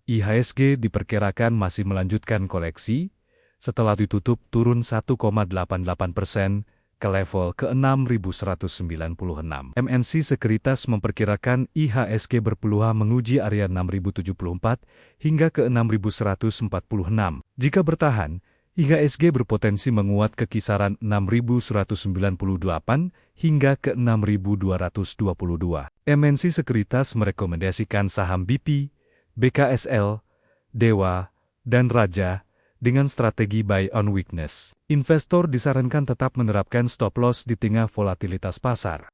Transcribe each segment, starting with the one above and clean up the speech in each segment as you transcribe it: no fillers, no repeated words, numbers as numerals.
IHSG diperkirakan masih melanjutkan koleksi, setelah ditutup turun 1,88% ke level ke-6.196. MNC Sekuritas memperkirakan IHSG berpeluang menguji area 6.074 hingga ke 6.146. Jika bertahan, IHSG berpotensi menguat ke kisaran 6.198 hingga ke 6.222. MNC Sekuritas merekomendasikan saham BP, BKSL, Dewa, dan Raja dengan strategi buy on weakness. Investor disarankan tetap menerapkan stop loss di tengah volatilitas pasar.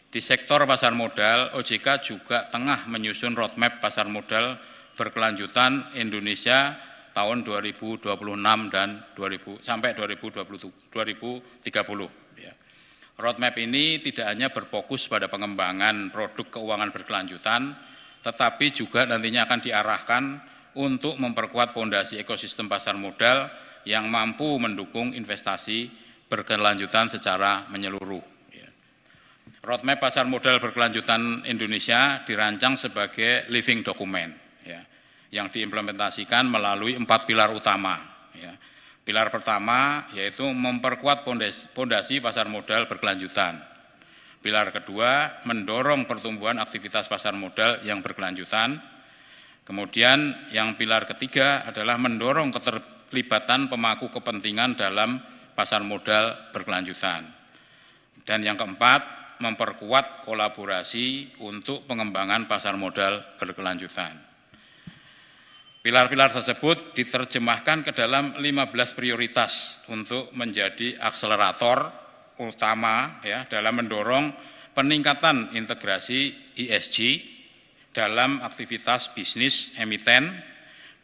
Di sektor pasar modal, OJK juga tengah menyusun roadmap pasar modal berkelanjutan Indonesia tahun 2026 dan sampai 2030. Ya. Roadmap ini tidak hanya berfokus pada pengembangan produk keuangan berkelanjutan, tetapi juga nantinya akan diarahkan untuk memperkuat fondasi ekosistem pasar modal yang mampu mendukung investasi berkelanjutan secara menyeluruh. Roadmap pasar modal berkelanjutan Indonesia dirancang sebagai living document, ya, yang diimplementasikan melalui 4 pilar utama. Ya. Pilar pertama yaitu memperkuat fondasi pasar modal berkelanjutan. Pilar kedua, mendorong pertumbuhan aktivitas pasar modal yang berkelanjutan. Kemudian yang pilar ketiga adalah mendorong keterlibatan pemangku kepentingan dalam pasar modal berkelanjutan. Dan yang keempat, memperkuat kolaborasi untuk pengembangan pasar modal berkelanjutan. Pilar-pilar tersebut diterjemahkan ke dalam 15 prioritas untuk menjadi akselerator utama ya, dalam mendorong peningkatan integrasi ESG dalam aktivitas bisnis emiten,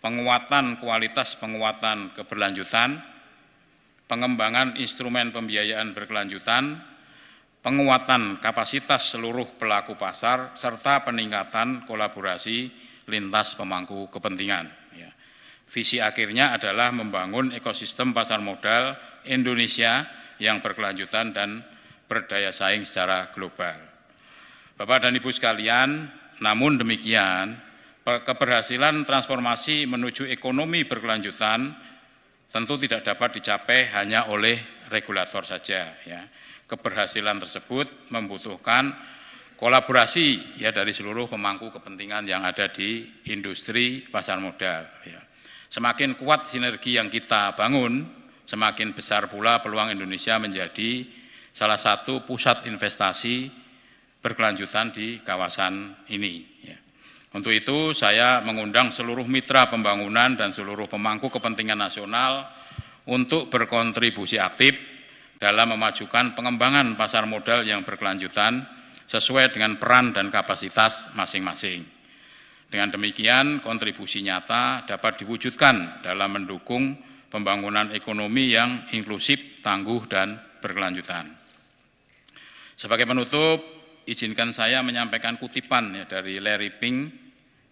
penguatan kualitas penguatan keberlanjutan, pengembangan instrumen pembiayaan berkelanjutan, penguatan kapasitas seluruh pelaku pasar, serta peningkatan kolaborasi lintas pemangku kepentingan. Ya. Visi akhirnya adalah membangun ekosistem pasar modal Indonesia yang berkelanjutan dan berdaya saing secara global. Bapak dan Ibu sekalian, namun demikian, keberhasilan transformasi menuju ekonomi berkelanjutan tentu tidak dapat dicapai hanya oleh regulator saja. Ya. Keberhasilan tersebut membutuhkan kolaborasi ya dari seluruh pemangku kepentingan yang ada di industri pasar modal. Ya. Semakin kuat sinergi yang kita bangun, semakin besar pula peluang Indonesia menjadi salah satu pusat investasi berkelanjutan di kawasan ini. Ya. Untuk itu saya mengundang seluruh mitra pembangunan dan seluruh pemangku kepentingan nasional untuk berkontribusi aktif dalam memajukan pengembangan pasar modal yang berkelanjutan sesuai dengan peran dan kapasitas masing-masing. Dengan demikian, kontribusi nyata dapat diwujudkan dalam mendukung pembangunan ekonomi yang inklusif, tangguh, dan berkelanjutan. Sebagai penutup, izinkan saya menyampaikan kutipan ya, dari Larry Pink,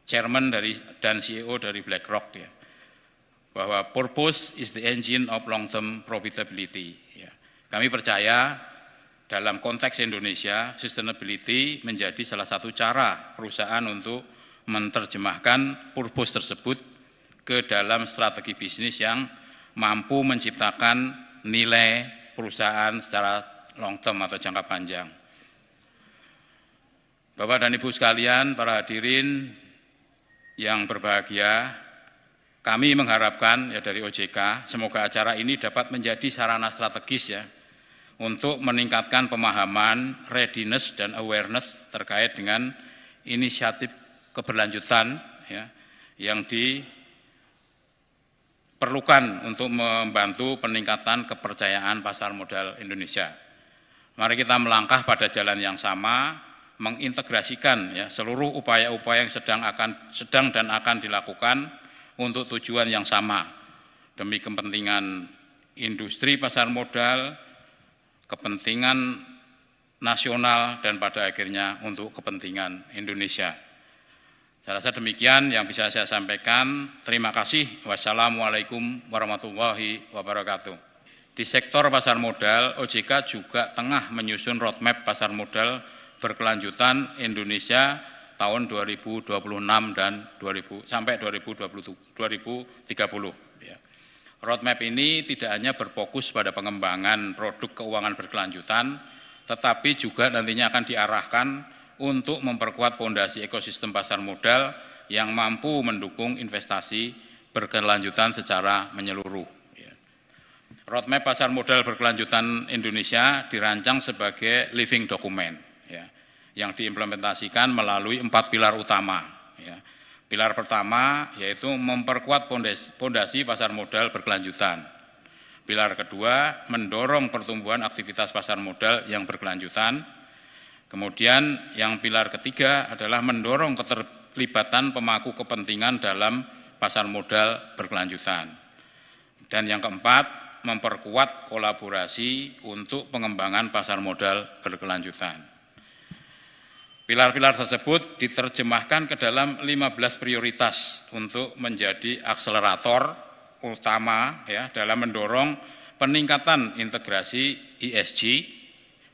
Chairman dan CEO dari BlackRock, ya, bahwa purpose is the engine of long-term profitability. Ya. Kami percaya dalam konteks Indonesia, sustainability menjadi salah satu cara perusahaan untuk menerjemahkan purpose tersebut ke dalam strategi bisnis yang mampu menciptakan nilai perusahaan secara long term atau jangka panjang. Bapak dan Ibu sekalian, para hadirin yang berbahagia, kami mengharapkan ya dari OJK, semoga acara ini dapat menjadi sarana strategis ya, untuk meningkatkan pemahaman, readiness, dan awareness terkait dengan inisiatif keberlanjutan ya, yang perlukan untuk membantu peningkatan kepercayaan pasar modal Indonesia. Mari kita melangkah pada jalan yang sama, mengintegrasikan ya, seluruh upaya-upaya yang sedang dan akan dilakukan untuk tujuan yang sama, demi kepentingan industri pasar modal, kepentingan nasional, dan pada akhirnya untuk kepentingan Indonesia. Saya rasa demikian yang bisa saya sampaikan. Terima kasih. Wassalamualaikum warahmatullahi wabarakatuh. Di sektor pasar modal, OJK juga tengah menyusun roadmap pasar modal berkelanjutan Indonesia tahun 2026 dan sampai 2030. Ya. Roadmap ini tidak hanya berfokus pada pengembangan produk keuangan berkelanjutan, tetapi juga nantinya akan diarahkan untuk memperkuat fondasi ekosistem pasar modal yang mampu mendukung investasi berkelanjutan secara menyeluruh. Roadmap pasar modal berkelanjutan Indonesia dirancang sebagai living document, ya, yang diimplementasikan melalui 4 pilar utama. Ya. Pilar pertama yaitu memperkuat fondasi pasar modal berkelanjutan. Pilar kedua, mendorong pertumbuhan aktivitas pasar modal yang berkelanjutan. Kemudian yang pilar ketiga adalah mendorong keterlibatan pemangku kepentingan dalam pasar modal berkelanjutan. Dan yang keempat, memperkuat kolaborasi untuk pengembangan pasar modal berkelanjutan. Pilar-pilar tersebut diterjemahkan ke dalam 15 prioritas untuk menjadi akselerator utama ya, dalam mendorong peningkatan integrasi ESG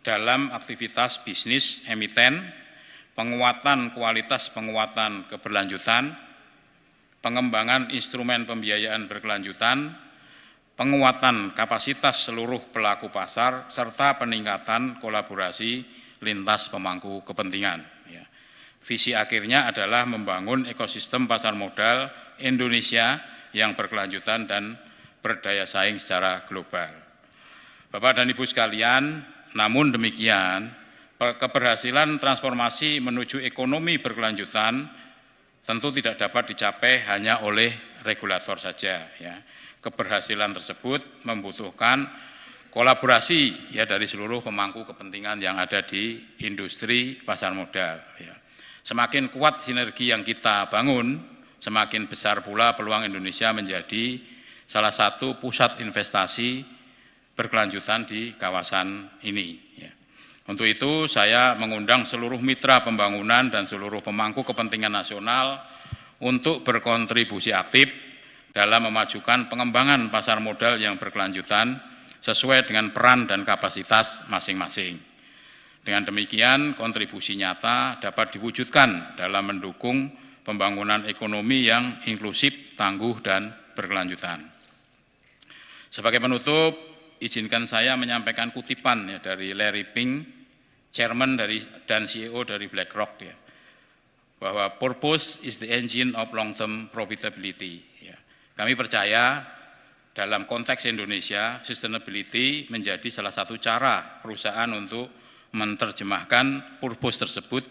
dalam aktivitas bisnis emiten, penguatan kualitas penguatan keberlanjutan, pengembangan instrumen pembiayaan berkelanjutan, penguatan kapasitas seluruh pelaku pasar, serta peningkatan kolaborasi lintas pemangku kepentingan. Ya. Visi akhirnya adalah membangun ekosistem pasar modal Indonesia yang berkelanjutan dan berdaya saing secara global. Bapak dan Ibu sekalian, namun demikian, keberhasilan transformasi menuju ekonomi berkelanjutan tentu tidak dapat dicapai hanya oleh regulator saja. Ya. Keberhasilan tersebut membutuhkan kolaborasi ya, dari seluruh pemangku kepentingan yang ada di industri pasar modal. Ya. Semakin kuat sinergi yang kita bangun, semakin besar pula peluang Indonesia menjadi salah satu pusat investasi berkelanjutan di kawasan ini. Ya. Untuk itu saya mengundang seluruh mitra pembangunan dan seluruh pemangku kepentingan nasional untuk berkontribusi aktif dalam memajukan pengembangan pasar modal yang berkelanjutan sesuai dengan peran dan kapasitas masing-masing. Dengan demikian, kontribusi nyata dapat diwujudkan dalam mendukung pembangunan ekonomi yang inklusif, tangguh, dan berkelanjutan. Sebagai penutup, izinkan saya menyampaikan kutipan ya, dari Larry Pink, Chairman dan CEO dari BlackRock, ya, bahwa purpose is the engine of long-term profitability. Ya. Kami percaya dalam konteks Indonesia, sustainability menjadi salah satu cara perusahaan untuk menerjemahkan purpose tersebut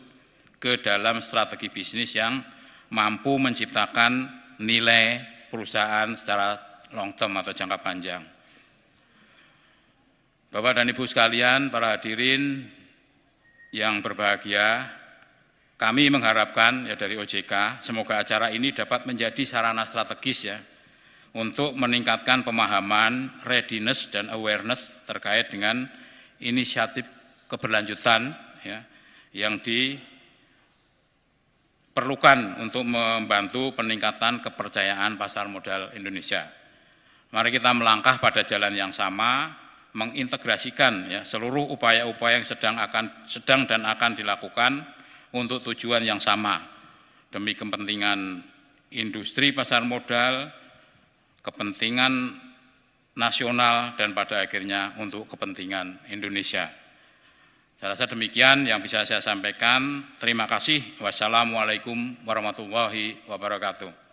ke dalam strategi bisnis yang mampu menciptakan nilai perusahaan secara long term atau jangka panjang. Bapak dan Ibu sekalian, para hadirin yang berbahagia, kami mengharapkan ya dari OJK, semoga acara ini dapat menjadi sarana strategis ya untuk meningkatkan pemahaman, readiness dan awareness terkait dengan inisiatif keberlanjutan ya, yang diperlukan untuk membantu peningkatan kepercayaan pasar modal Indonesia. Mari kita melangkah pada jalan yang sama, mengintegrasikan ya, seluruh upaya-upaya yang sedang dan akan dilakukan untuk tujuan yang sama, demi kepentingan industri pasar modal, kepentingan nasional, dan pada akhirnya untuk kepentingan Indonesia. Saya rasa demikian yang bisa saya sampaikan. Terima kasih. Wassalamualaikum warahmatullahi wabarakatuh.